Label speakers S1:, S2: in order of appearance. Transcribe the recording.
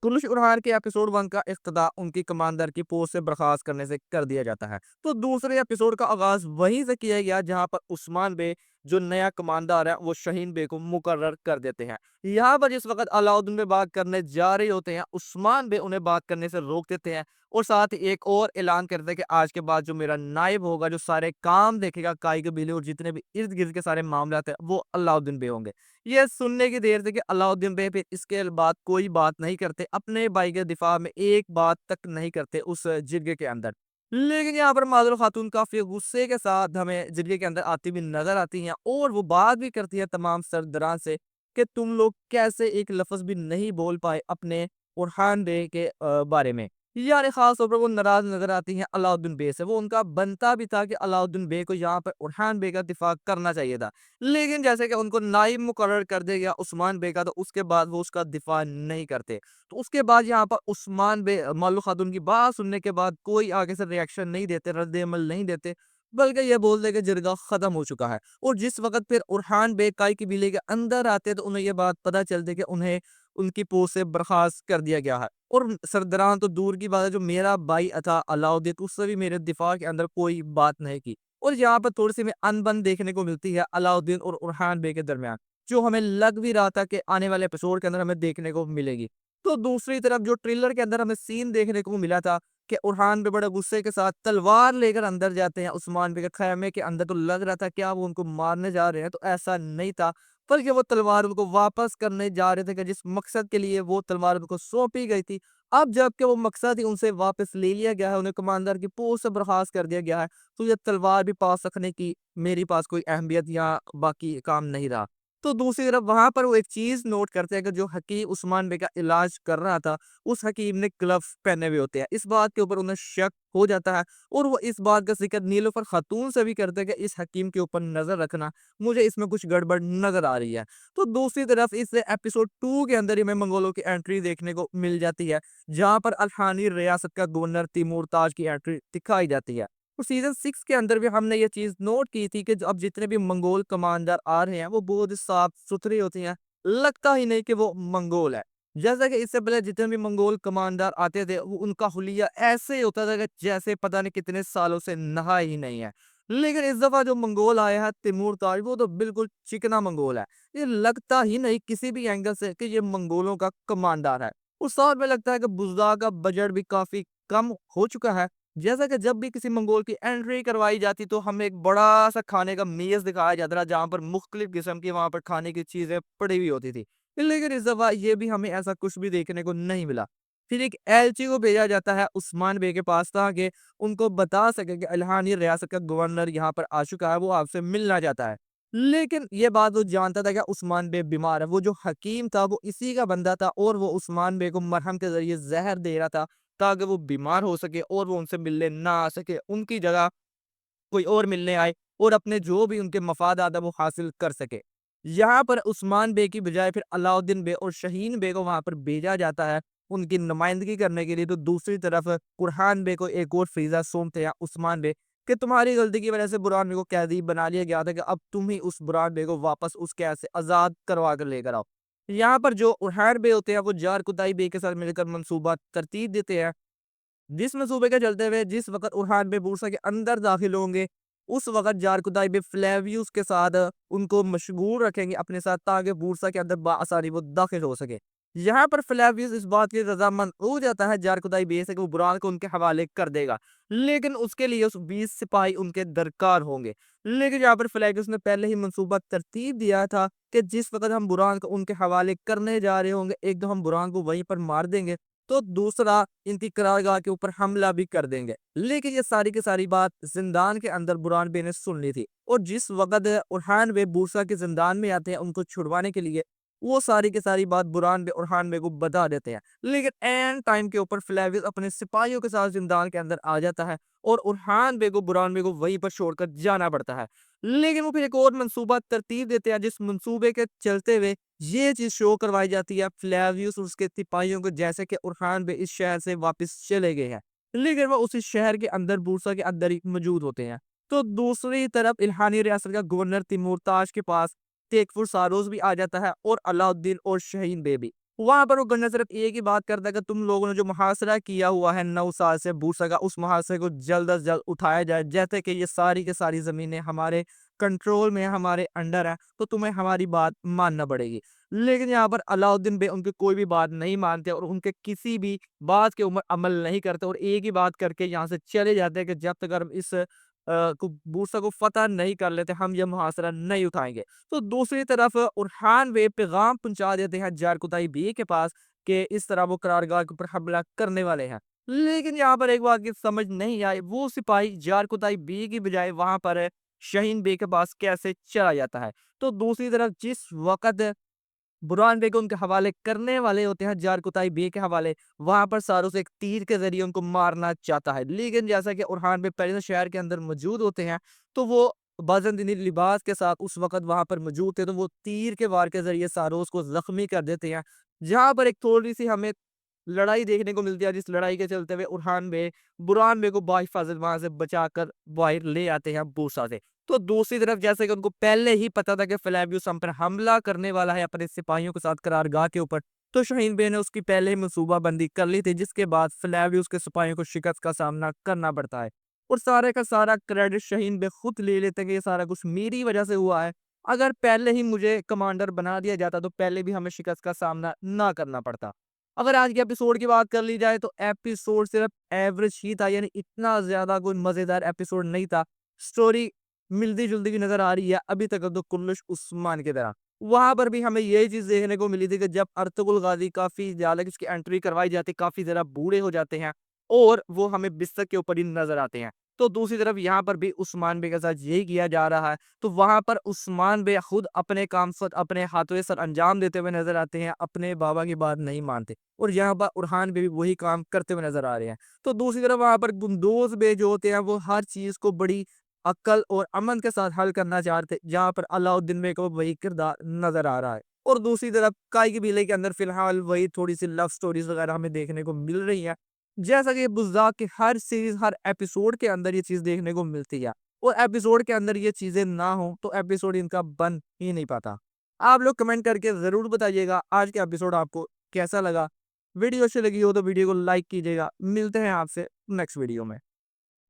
S1: कुलुश उरहान के एपिसोड 1 का इफ्तिताह उनकी कमांडर की पोस्ट से बर्खास्त करने से कर दिया जाता है। तो दूसरे एपिसोड का आगाज वहीं से किया गया जहां पर उस्मान बे जो नया कमांडर है वो शाहीन बे को मुकर्रर कर देते हैं। यहाँ पर जिस वक्त अलाउद्दीन बे बात करने जा रहे होते हैं, उस्मान बे उन्हें बात करने से रोक देते हैं और साथ ही एक और ऐलान करते हैं कि आज के बाद जो मेरा नायब होगा, जो सारे काम देखेगा काई कबीले और जितने भी इर्द गिर्द के सारे मामला है, वो अलाउद्दीन बे होंगे। ये सुनने की देर थी कि अलाउद्दीन बे फिर इसके बाद कोई बात नहीं करते, अपने भाई के दिफा में एक बात तक नहीं करते उस जिरगे के अंदर। लेकिन यहाँ पर मादुल खातून काफी गुस्से के साथ हमें जिरगे के अंदर आती हुई नजर आती हैं और वो बात भी करती है तमाम सरदारान से कि तुम लोग कैसे एक लफ्ज भी नहीं बोल पाए अपने बुरहान बे के बारे में। यानी खास तौर पर वो नाराज नजर आती हैं अलाउद्दीन बे से। वो उनका बनता भी था कि अलाउद्दीन बे को यहाँ पर बुरहान बे का दिफा करना चाहिए था, लेकिन जैसे कि उनको नाइब मुकर्रर कर दिया गया उस्मान बे का, तो उसके बाद वो उसका दिफा नहीं करते। तो उसके बाद यहाँ पर उस्मान बे मालूम खातून की बात सुनने के बाद कोई आगे से रिएक्शन नहीं देते, रद्द अमल नहीं देते, बल्कि ये बोल दे कि जिरगा खत्म हो चुका है। और जिस वक्त फिर उरहान बे काई कबीले के अंदर आते तो उन्हें ये बात पता चलती कि उन्हें उनकी पोस्ट से बर्खास्त कर दिया गया है। और सरदारान तो दूर की बात है, जो मेरा भाई था अलाउद्दीन, उससे भी मेरे दिफा के अंदर कोई बात नहीं की। और यहाँ पर थोड़ी सी हमें अनबन देखने को मिलती है अलाउद्दीन और उरहान बे के दरमियान, जो हमें लग भी रहा था कि आने वाले एपिसोड के अंदर हमें देखने को मिलेगी। तो दूसरी तरफ जो ट्रेलर के अंदर हमें सीन देखने को मिला था कि उरहान बे बड़े गुस्से के साथ तलवार लेकर अंदर जाते हैं उस्मान बे के खैमे के अंदर, तो लग रहा था क्या वो उनको मारने जा रहे हैं, तो ऐसा नहीं था, बल्कि वो तलवार उनको वापस करने जा रहे थे कि जिस मकसद के लिए वो तलवार उनको सौंपी गई थी। अब जबकि वो मकसद ही उनसे वापस ले लिया गया है, उन्हें कमांडर की पोस्ट से बर्खास्त कर दिया गया है, तो ये तलवार भी पास रखने की मेरी पास कोई अहमियत या बाकी काम नहीं रहा। तो दूसरी तरफ वहां पर वो एक चीज नोट करते हैं कि जो हकीम उस्मान बे का इलाज कर रहा था, उस हकीम ने ग्लव्स पहने हुए होते हैं। इस बात के ऊपर उन्हें शक हो जाता है और वो इस बात का जिक्र नीलोफर खातून से भी करते हैं कि इस हकीम के ऊपर नजर रखना, मुझे इसमें कुछ गड़बड़ नजर आ रही है। तो दूसरी तरफ इस एपिसोड 2 के अंदर ही हमें मंगोलों की एंट्री देखने को मिल जाती है, जहां पर अल्हानी रियासत का गवर्नर तिमूर ताज की एंट्री दिखाई जाती है। तो सीजन 6 के अंदर भी हमने ये चीज नोट की थी कि अब जितने भी मंगोल कमांडर आ रहे हैं वो बहुत साफ सुथरे होते हैं, लगता ही नहीं कि वो मंगोल है। जैसा कि इससे पहले जितने भी मंगोल कमांडर आते थे वो उनका हुलिया ऐसे होता था कि जैसे पता नहीं कितने सालों से नहा ही नहीं है। लेकिन इस दफा जो मंगोल आया है तिमूर ताज, वो तो बिल्कुल चिकना मंगोल है। ये लगता ही नहीं किसी भी एंगल से कि ये मंगोलों का कमांडर है। उस साल में लगता है कि बुजदा का बजट भी काफी कम हो चुका है। जैसा कि जब भी किसी मंगोल की एंट्री करवाई जाती तो हमें एक बड़ा सा खाने का मेज दिखाया जाता था, जहाँ पर मुख्तलिफ किस्म की वहां पर खाने की चीजें पड़ी हुई होती थी। लेकिन इस दफा ये भी हमें ऐसा कुछ भी देखने को नहीं मिला। फिर एक एलची को भेजा जाता है उस्मान बे के पास ताकि उनको बता सके कि अल्हानी रियासत का गवर्नर यहाँ पर आ चुका है, वो आपसे मिलना चाहता है। लेकिन ये बात वो जानता था कि उस्मान बे बीमार है। वो जो हकीम था वो इसी का बंदा था और वो उस्मान बे को मरहम के जरिए जहर दे रहा था ताकि वो बीमार हो सके और वो उनसे मिलने ना आ सके, उनकी जगह कोई और मिलने आए और अपने जो भी उनके मफादात है वो हासिल कर सके। यहाँ पर उस्मान बे की बजाय फिर अलाउद्दीन बे और शाहीन बे को वहां पर भेजा जाता है उनकी नुमाइंदगी करने के लिए। तो दूसरी तरफ कुरहान बे को एक और फरीजा सौंपते हैं उस्मान बे कि तुम्हारी गलती की वजह से बुरहान बे को कैदी बना लिया गया था, कि अब तुम ही उस बुरहान बे को वापस उस कैद से आजाद करवा कर लेकर आओ। यहाँ पर जो उरहान बे होते हैं वो जार कुदाई बे के साथ मिलकर मंसूबा तरतीब देते हैं, जिस मंसूबे के चलते हुए जिस वक़्त उरहान बे बूरसा के अंदर दाखिल होंगे, उस वक़्त जारकुदाई बे फ्लेवियस के साथ उनको मशगूल रखेंगे अपने साथ ताकि बूरसा के अंदर बआसानी वो दाखिल हो सके। यहाँ पर फ्लेवियस इस बात के रज़ामंद हो जाता है जारकुदाई बे से कि वो बुरान को उनके हवाले कर देगा। लेकिन उसके लिए उस 20 सिपाही उनके दरकार होंगे। लेकिन यहाँ पर फ्लेवियस ने पहले ही मंसूबा तरतीब दिया था कि जिस वक़्त हम बुरान को उनके हवाले करने जा रहे होंगे, एक तो हम बुरान को वहीं पर मार देंगे, तो दूसरा इनकी करारगाह के ऊपर हमला भी कर देंगे। लेकिन ये सारी की सारी बात जिंदान के अंदर बुरहान बे ने सुन ली थी और जिस वक़्त उरहान बे बूरसा के जिंदान में आते हैं उनको छुड़वाने के लिए, वो सारी की सारी बात बुरहान बे उरहान बे को बता देते हैं। लेकिन एन टाइम के ऊपर फ्लेविस अपने सिपाहियों के साथ जिंदान के अंदर आ जाता है और उरहान बे को बुरहान बे को वहीं पर छोड़कर जाना पड़ता है। लेकिन वो फिर एक और मंसूबा तरतीब देते हैं, जिस मंसूबे के चलते हुए ये चीज़ शो करवाई जाती है फ्लेवियस और उसके सिपाहियों को, जैसे कि उरहान बे इस शहर से वापस चले गए हैं, लेकिन वो उसी शहर के अंदर बूरसा के अंदर ही मौजूद होते हैं। तो दूसरी तरफ इल्हानी रियासत का गवर्नर तिमूर ताज के पास तेकफुर सारोज भी आ जाता है और अलाउद्दीन और शाहीन बे भी। वहाँ पर वो गन्ना सिर्फ एक ही बात करता है कि तुम लोगों ने जो मुहासरा किया हुआ है 9 साल से बूसा का, उस मुहासरे को जल्द से जल्द उठाया जाए। जैसे कि ये सारी की सारी ज़मीनें हमारे कंट्रोल में है, हमारे अंडर है, तो तुम्हें हमारी बात मानना पड़ेगी। लेकिन यहाँ पर अलाउद्दीन बे उनकी कोई भी बात नहीं मानते और उनके किसी भी बात के ऊपर अमल नहीं करते और एक ही बात करके यहाँ से चले जाते हैं कि जब तक हम इस बूसा को फ़तह नहीं कर लेते, हम ये मुहासरा नहीं उठाएँगे। तो दूसरी तरफ उरहान वे पैगाम पहुंचा देते हैं जारकुताई बी के पास कि इस तरह वो करारगाह के ऊपर हमला करने वाले हैं। लेकिन यहाँ पर एक बात की समझ नहीं आई, वो सिपाही जारकुताई बी की बजाय वहां पर शाहीन बे के पास कैसे चला जाता है। तो दूसरी तरफ जिस वक़्त बुरहान बेग उनके हवाले करने वाले होते हैं जारकुताई बे के हवाले, वहां पर सारों से एक तीर के जरिए उनको मारना चाहता है। लेकिन जैसा कि उरहान बे पहले से शहर के अंदर मौजूद होते हैं, तो वो बाज़ंतीनी लिबास के साथ उस वक़्त वहाँ पर मौजूद थे, तो वो तीर के वार के ज़रिए सारोस को ज़ख्मी कर देते हैं। जहाँ पर एक थोड़ी-सी हमें लड़ाई देखने को मिलती है, जिस लड़ाई के चलते हुए उरहान बे बुरहान बे को बाहिफ़ाज़त वहाँ से बचाकर बाहर ले आते हैं बूसा से। तो दूसरी तरफ जैसे कि उनको पहले ही पता था कि फ्लेवियस हम पर हमला करने वाला है अपने सिपाहियों के साथ करारगाह के ऊपर, तो शाहीन बे ने उसकी पहले ही मनसूबाबंदी कर ली थी, जिसके बाद फ्लेवियस के सिपाहियों को शिकस्त का सामना करना पड़ता है। और सारे का सारा क्रेडिट शाहीन बे खुद ले लेते हैं कि ये सारा कुछ मेरी वजह से हुआ है। अगर पहले ही मुझे कमांडर बना दिया जाता तो पहले भी हमें शिकस्त का सामना ना करना पड़ता। अगर आज के एपिसोड की बात कर ली जाए तो एपिसोड सिर्फ एवरेज ही था, यानी इतना ज़्यादा कोई मज़ेदार एपिसोड नहीं था। स्टोरी मिलती-जुलती भी नज़र आ रही है अभी तक तो कुल्लुश उस्मान की तरह। वहाँ पर भी हमें यही चीज़ देखने को मिली थी कि जब अर्तुगरुल गाज़ी काफ़ी ज़्यादा उसकी एंट्री करवाई जाती है, काफ़ी ज़्यादा बूढ़े हो जाते हैं और वो हमें बिस्तर के ऊपर ही नज़र आते हैं। तो दूसरी तरफ यहाँ पर भी उस्मान बे के साथ यही किया जा रहा है। तो वहाँ पर उस्मान बे खुद अपने काम सर अपने हाथों सर अंजाम देते हुए नज़र आते हैं, अपने बाबा की बात नहीं मानते। और यहाँ पर उरहान बे भी वही काम करते हुए नज़र आ रहे हैं। तो दूसरी तरफ वहाँ पर गुंदोज़ बे जो होते हैं वो हर चीज़ को बड़ी अक्ल और अमन के साथ हल करना चाहते, जहाँ पर अलाउद्दीन बे को वही किरदार नज़र आ रहा है। और दूसरी तरफ काई की बिले के अंदर फ़िलहाल वही थोड़ी-सी लव स्टोरीज़ वग़ैरह हमें देखने को मिल रही हैं। जैसा कि बुज़्ज़ाक़ के हर सीरीज़, हर एपिसोड के अंदर ये चीज़ देखने को मिलती है। और एपिसोड के अंदर ये चीज़ें ना हों, तो एपिसोड इनका बन ही नहीं पाता। आप लोग कमेंट करके ज़रूर बताइएगा आज का एपिसोड आपको कैसा लगा? वीडियो अच्छी लगी हो तो वीडियो को लाइक कीजिएगा। मिलते हैं आपसे नेक्स्ट वीडियो में।